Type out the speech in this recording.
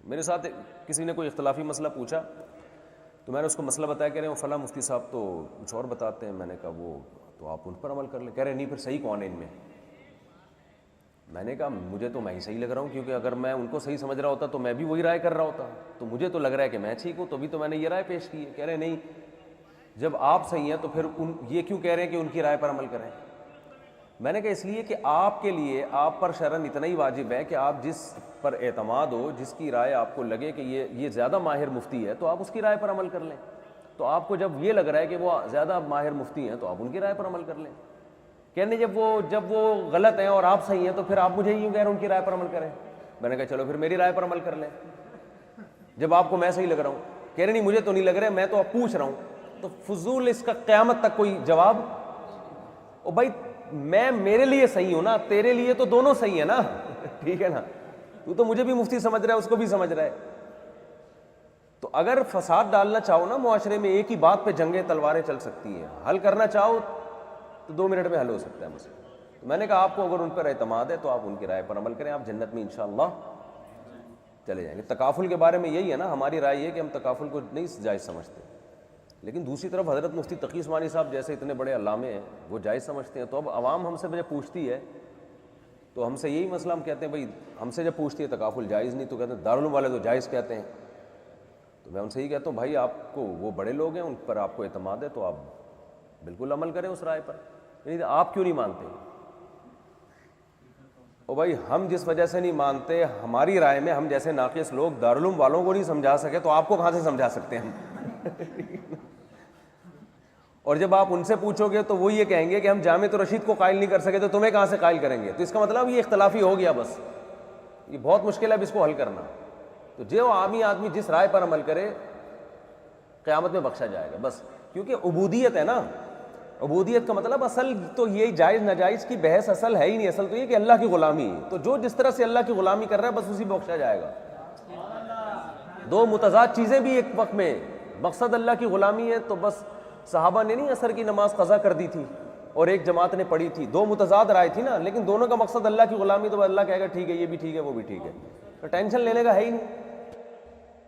میرے ساتھ کسی نے کوئی اختلافی مسئلہ پوچھا تو میں نے اس کو مسئلہ بتایا، کہہ رہے ہیں وہ فلاں مفتی صاحب تو کچھ اور بتاتے ہیں. میں نے کہا وہ تو آپ ان پر عمل کر لیں. کہہ رہے نہیں پھر صحیح کون ہے ان میں؟ میں نے کہا مجھے تو میں ہی صحیح لگ رہا ہوں، کیونکہ اگر میں ان کو صحیح سمجھ رہا ہوتا تو میں بھی وہی رائے کر رہا ہوتا. تو مجھے تو لگ رہا ہے کہ میں ٹھیک ہوں، تو بھی تو میں نے یہ رائے پیش کی ہے. کہہ رہے نہیں، جب آپ صحیح ہیں تو پھر یہ کیوں کہہ رہے ہیں کہ ان کی رائے پر عمل کریں؟ میں نے کہا اس لیے کہ آپ کے لیے آپ پر شرعاً اتنا ہی واجب ہے کہ آپ جس پر اعتماد ہو، جس کی رائے آپ کو لگے کہ یہ زیادہ ماہر مفتی ہے، تو آپ اس کی رائے پر عمل کر لیں. تو آپ کو جب یہ لگ رہا ہے کہ وہ زیادہ ماہر مفتی ہیں تو آپ ان کی رائے پر عمل کر لیں. کہنے جب وہ غلط ہیں اور آپ صحیح ہیں تو پھر آپ مجھے یوں کہہ رہے ہیں ان کی رائے پر عمل کریں. میں نے کہا چلو پھر میری رائے پر عمل کر لیں جب آپ کو میں صحیح لگ رہا ہوں. کہہ رہے نہیں مجھے تو نہیں لگ رہا، میں تو اب پوچھ رہا ہوں. تو فضول اس کا قیامت تک کوئی جواب. او بھائی میں میرے لیے صحیح ہوں نا، تیرے لیے تو دونوں صحیح ہیں نا. ٹھیک ہے نا، تو مجھے بھی مفتی سمجھ رہا ہے، اس کو بھی سمجھ رہا ہے. تو اگر فساد ڈالنا چاہو نا معاشرے میں، ایک ہی بات پہ جنگیں تلواریں چل سکتی ہیں. حل کرنا چاہو تو 2 منٹ میں حل ہو سکتا ہے مسئلہ. تو میں نے کہا آپ کو اگر ان پر اعتماد ہے تو آپ ان کی رائے پر عمل کریں، آپ جنت میں انشاءاللہ چلے جائیں گے. تکافل کے بارے میں یہی ہے نا، ہماری رائے یہ کہ ہم تکافل کو نہیں جائز سمجھتے، لیکن دوسری طرف حضرت مفتی تقی عثمانی صاحب جیسے اتنے بڑے علامے ہیں وہ جائز سمجھتے ہیں. تو اب عوام ہم سے جب پوچھتی ہے تو ہم سے یہی مسئلہ ہم کہتے ہیں بھائی ہم سے جب پوچھتی ہے تکافل جائز نہیں، تو کہتے ہیں دارالعلوم والے تو جائز کہتے ہیں. تو میں ان سے یہی کہتا ہوں بھائی آپ کو وہ بڑے لوگ ہیں، ان پر آپ کو اعتماد ہے تو آپ بالکل عمل کریں اس رائے پر. یعنی آپ کیوں نہیں مانتے؟ او بھائی ہم جس وجہ سے نہیں مانتے، ہماری رائے میں ہم جیسے ناقص لوگ دارالعلوم والوں کو نہیں سمجھا سکے تو آپ کو کہاں سے سمجھا سکتے ہیں ہم؟ اور جب آپ ان سے پوچھو گے تو وہ یہ کہیں گے کہ ہم جامعۃ الرشید کو قائل نہیں کر سکے تو تمہیں کہاں سے قائل کریں گے. تو اس کا مطلب یہ اختلافی ہو گیا. بس یہ بہت مشکل ہے اب اس کو حل کرنا. تو جو عامی آدمی جس رائے پر عمل کرے قیامت میں بخشا جائے گا. بس کیونکہ عبودیت ہے نا، عبودیت کا مطلب اصل تو یہ جائز ناجائز کی بحث اصل ہے ہی نہیں. اصل تو یہ کہ اللہ کی غلامی ہے. تو جو جس طرح سے اللہ کی غلامی کر رہا ہے بس اسی میں بخشا جائے گا. 2 متضاد چیزیں بھی ایک وقت میں، مقصد اللہ کی غلامی ہے. تو بس صحابہ نے نہیں عصر کی نماز قضا کر دی تھی اور ایک جماعت نے پڑھی تھی، 2 متضاد رائے تھی نا، لیکن دونوں کا مقصد اللہ کی غلامی. تو اللہ کہے گا ٹھیک ہے، یہ بھی ٹھیک ہے وہ بھی ٹھیک ہے. تو ٹینشن لینے کا ہے ہی نہیں.